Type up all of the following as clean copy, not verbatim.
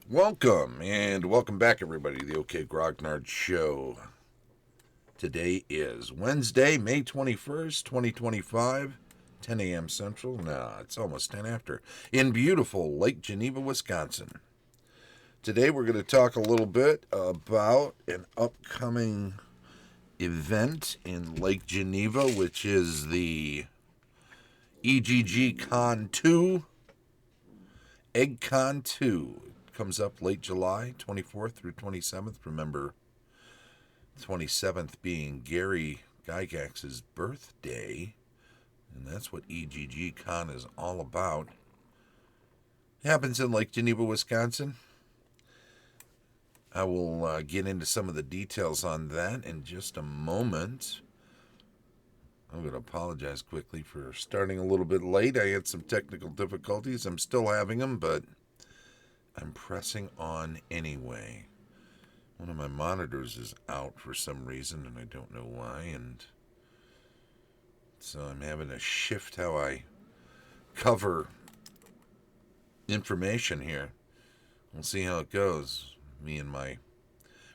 Welcome, and welcome back, everybody, to the OK Grognard Show. Today is Wednesday, May 21st, 2025, 10 a.m. Central. Nah, it's almost 10 after, in beautiful Lake Geneva, Wisconsin. Today we're going to talk a little bit about an upcoming event in Lake Geneva, which is the EGG Con 2, EggCon 2. Comes up late July 24th through 27th. Remember, 27th being Gary Gygax's birthday, and that's what EGG Con is all about. It happens in Lake Geneva, Wisconsin. I will get into some of the details on that in just a moment. I'm going to apologize quickly for starting a little bit late. I had some technical difficulties. I'm still having them, but I'm pressing on anyway. One of my monitors is out for some reason, and I don't know why, and so I'm having to shift how I cover information here. We'll see how it goes. Me and my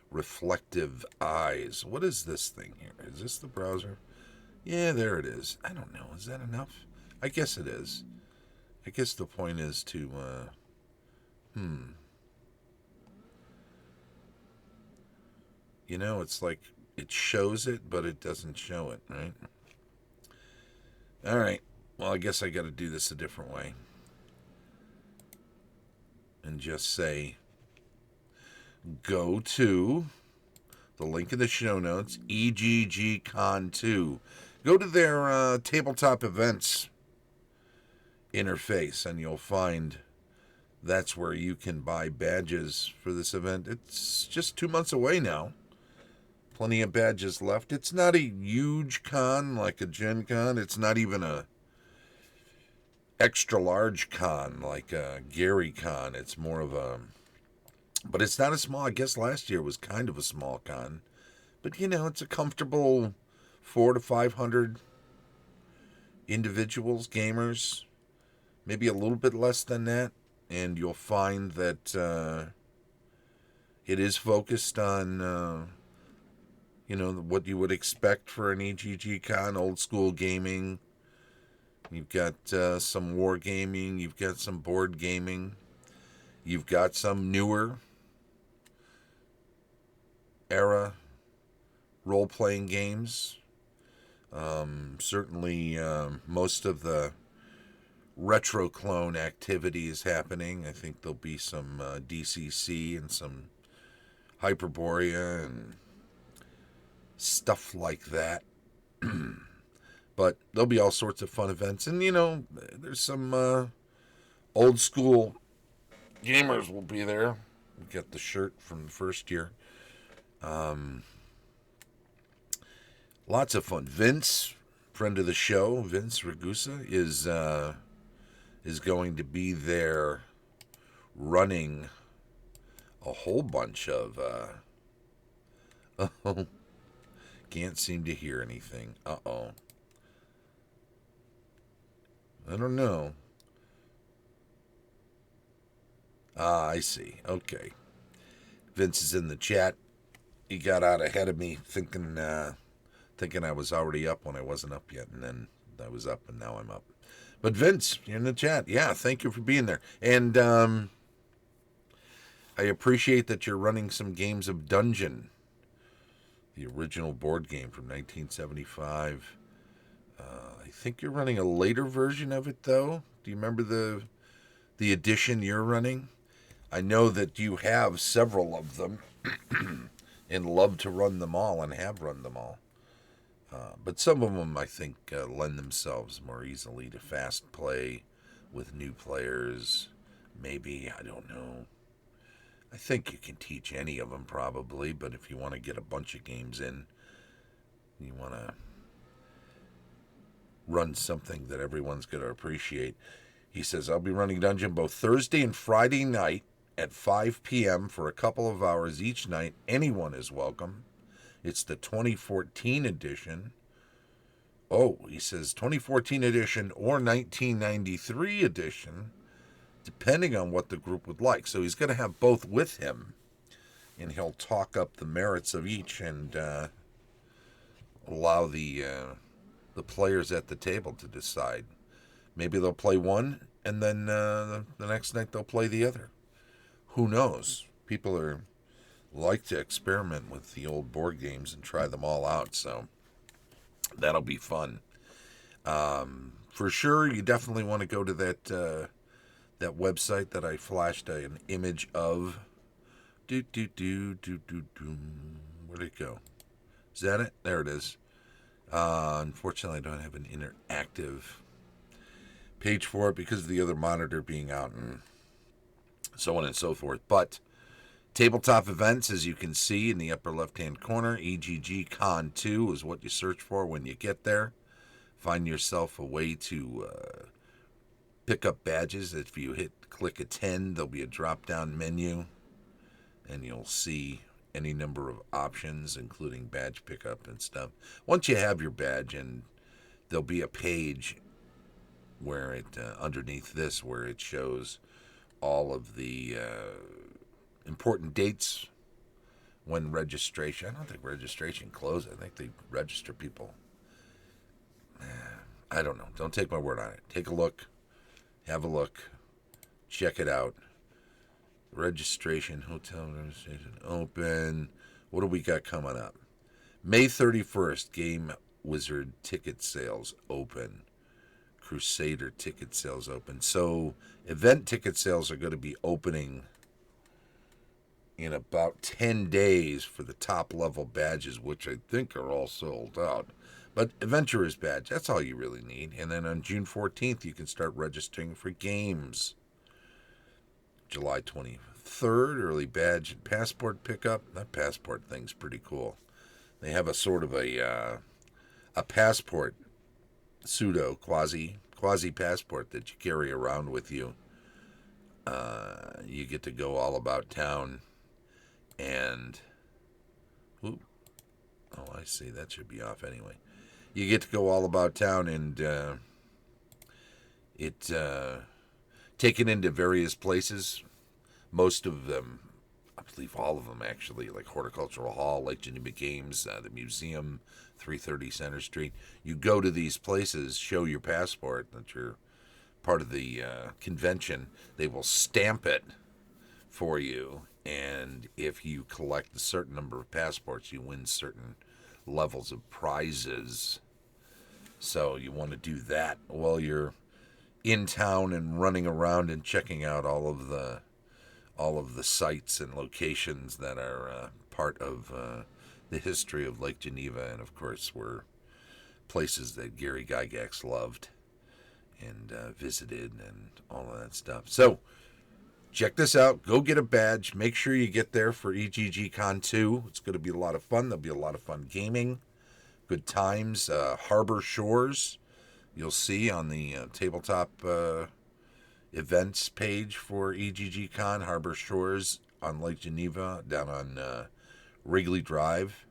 reflective eyes. What is this thing here? Is this the browser? Yeah, there it is. I don't know. Is that enough? I guess it is. I guess the point is to, You know, it's like it shows it, but it doesn't show it, right? All right. Well, I guess I got to do this a different way. And just say, go to the link in the show notes, EGG Con 2. Go to their tabletop events interface, and you'll find that's where you can buy badges for this event. It's just 2 months away now. Plenty of badges left. It's not a huge con like a Gen Con. It's not even a extra large con like a Gary Con. It's more of a... But it's not a small... I guess last year was kind of a small con. But, you know, it's a comfortable 400 to 500 individuals, gamers. Maybe a little bit less than that. And you'll find that it is focused on... what you would expect for an EGG Con, old school gaming. You've got some war gaming, you've got some board gaming, you've got some newer era role-playing games. Certainly most of the retro clone activity is happening. I think there'll be some DCC and some Hyperborea and stuff like that. But there'll be all sorts of fun events. And, there's some old school gamers will be there. We got the shirt from the first year. Lots of fun. Vince, friend of the show, Vince Ragusa, is going to be there running a whole bunch of... Can't seem to hear anything. Uh-oh. I don't know. I see. Okay. Vince is in the chat. He got out ahead of me thinking I was already up when I wasn't up yet, and then I was up and now I'm up. But Vince, you're in the chat. Yeah, thank you for being there. And I appreciate that you're running some games of Dungeon, the original board game from 1975. I think you're running a later version of it, though. Do you remember the edition you're running? I know that you have several of them and love to run them all and have run them all. But some of them, I think, lend themselves more easily to fast play with new players. Maybe, I don't know. I think you can teach any of them probably, but if you want to get a bunch of games in, you want to run something that everyone's going to appreciate. He says, I'll be running Dungeon both Thursday and Friday night at 5 p.m. for a couple of hours each night. Anyone is welcome. It's the 2014 edition. Oh, he says 2014 edition or 1993 edition. depending on what the group would like. So he's going to have both with him, and he'll talk up the merits of each and allow the players at the table to decide. Maybe they'll play one, and then the next night they'll play the other. Who knows? People like to experiment with the old board games and try them all out, so that'll be fun. For sure, you definitely want to go to that website that I flashed an image of. Where'd it go? Is that it? There it is. Unfortunately, I don't have an interactive page for it because of the other monitor being out and so on and so forth. But tabletop events, as you can see in the upper left-hand corner, EGG Con 2 is what you search for when you get there. Find yourself a way to pick up badges. If you click attend, there'll be a drop-down menu, and you'll see any number of options, including badge pickup and stuff. Once you have your badge, and there'll be a page where it underneath this where it shows all of the important dates when registration. I don't think registration closes. I think they register people. I don't know. Don't take my word on it. Take a look. Have a look. Check it out. Registration, hotel registration open. What do we got coming up? May 31st, Game Wizard ticket sales open. Crusader ticket sales open. So event ticket sales are going to be opening in about 10 days for the top level badges, which I think are all sold out. But Adventurer's badge, that's all you really need. And then on June 14th, you can start registering for games. July 23rd, early badge and passport pickup. That passport thing's pretty cool. They have a sort of a passport, pseudo quasi passport that you carry around with you. You get to go all about town, and oh, I see, that should be off anyway. You get to go all about town and take it into various places. Most of them, I believe all of them actually, like Horticultural Hall, Lake Geneva Games, the museum, 330 Center Street. You go to these places, show your passport that you're part of the convention. They will stamp it for you, and if you collect a certain number of passports, you win certain levels of prizes. So you want to do that while you're in town and running around and checking out all of the sites and locations that are part of the history of Lake Geneva, and of course were places that Gary Gygax loved and visited and all of that stuff. So check this out. Go get a badge. Make sure you get there for EGG Con 2. It's going to be a lot of fun. There'll be a lot of fun gaming. Good times. Harbor Shores, you'll see on the tabletop events page for EGG Con. Harbor Shores on Lake Geneva, down on Wrigley Drive,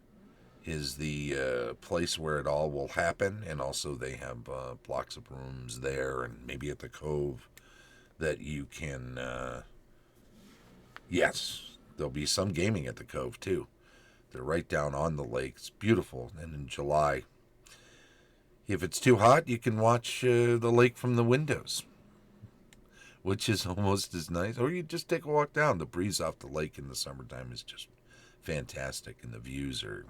is the place where it all will happen. And also they have blocks of rooms there, and maybe at the Cove that you can... yes, there'll be some gaming at the Cove too. They're right down on the lake. It's beautiful. And in July, if it's too hot, you can watch the lake from the windows, which is almost as nice. Or you just take a walk down. The breeze off the lake in the summertime is just fantastic, and the views are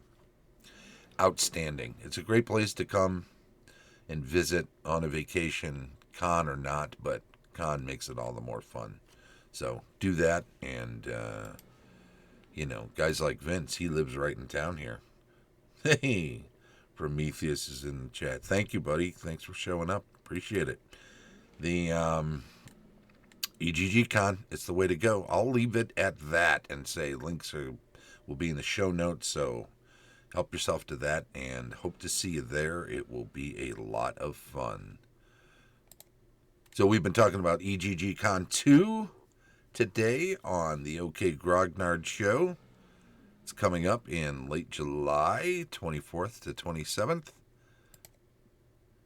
outstanding. It's a great place to come and visit on a vacation, con or not, but con makes it all the more fun. So do that, and guys like Vince, he lives right in town here. Hey, Prometheus is in the chat. Thank you, buddy. Thanks for showing up. Appreciate it. The EGG Con, it's the way to go. I'll leave it at that and say links will be in the show notes, so help yourself to that, and hope to see you there. It will be a lot of fun. So we've been talking about EGG Con 2 today on the OK Grognard Show. It's coming up in late July, 24th to 27th.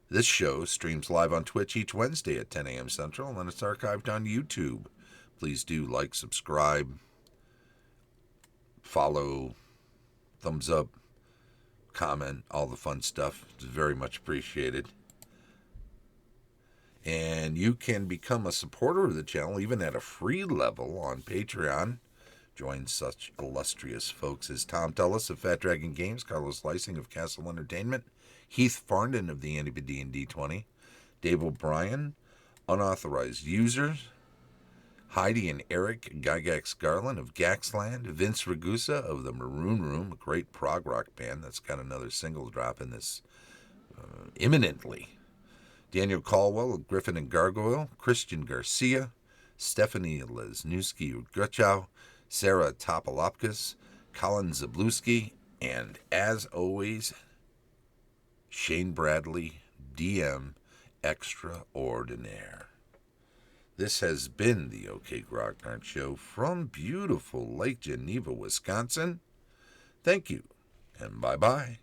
This show streams live on Twitch each Wednesday at 10 a.m. Central, and it's archived on YouTube. Please do like, subscribe, follow, thumbs up, comment, all the fun stuff. It's very much appreciated. And you can become a supporter of the channel, even at a free level on Patreon. Join such illustrious folks as Tom Tullis of Fat Dragon Games, Carlos Lysing of Castle Entertainment, Heath Farndon of the Andy and D20, Dave O'Brien, Unauthorized Users, Heidi and Eric Gygax Garland of Gaxland, Vince Ragusa of the Maroon Room, a great prog rock band that's got another single drop in this imminently, Daniel Caldwell of Griffin and Gargoyle, Christian Garcia, Stephanie Lesniewski-Gruchow, Cera Toppilopkus, Colin Szablewski, and as always, Shane Bradley, DM Extraordinaire. This has been the OK Grognard Show from beautiful Lake Geneva, Wisconsin. Thank you, and bye-bye.